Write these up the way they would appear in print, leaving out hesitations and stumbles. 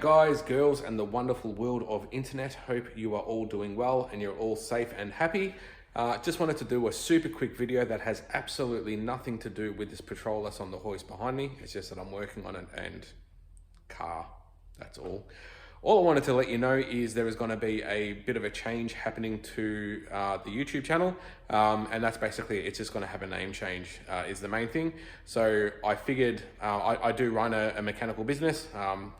guys, girls, and the wonderful world of internet. Hope you are all doing well and you're all safe and happy. Just wanted to do a super quick video that has absolutely nothing to do with this patrol that's on the hoist behind me. It's just that I'm working on it and car, that's all. All I wanted to let you know is there is going to be a bit of a change happening to the YouTube channel, and that's basically, it's just going to have a name change is the main thing. So I figured, I do run a mechanical business,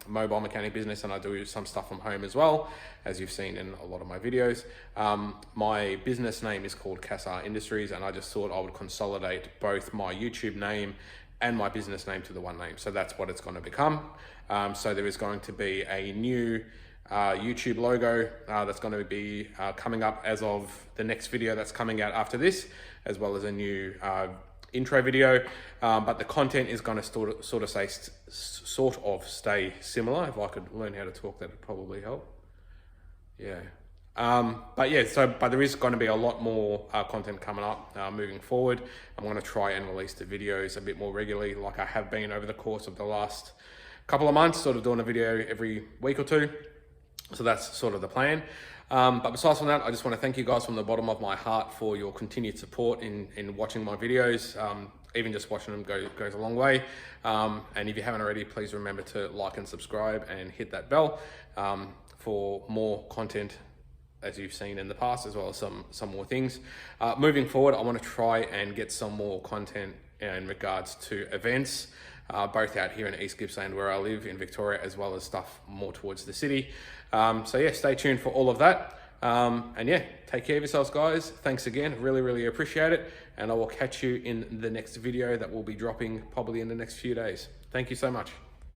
mobile mechanic business, and I do some stuff from home as well, as you've seen in a lot of my videos. My business name is called Cassar Industries, and I just thought I would consolidate both my YouTube name and my business name to the one name. So that's what it's going to become. So there is going to be a new YouTube logo that's going to be coming up as of the next video that's coming out after this, as well as a new intro video. But the content is going to sort of stay similar. If I could learn how to talk, that would probably help. Yeah. But there is going to be a lot more content coming up moving forward. I'm going to try and release the videos a bit more regularly, like I have been over the course of the last couple of months, sort of doing a video every week or two. So that's sort of the plan. But besides from that, I just want to thank you guys from the bottom of my heart for your continued support in watching my videos. Even just watching them goes a long way. And if you haven't already, please remember to like and subscribe and hit that bell for more content, as you've seen in the past, as well as some more things. Moving forward, I want to try and get some more content in regards to events, both out here in East Gippsland where I live in Victoria, as well as stuff more towards the city. So yeah, stay tuned for all of that. And yeah, take care of yourselves, guys. Thanks again, really appreciate it. And I will catch you in the next video that will be dropping probably in the next few days. Thank you so much.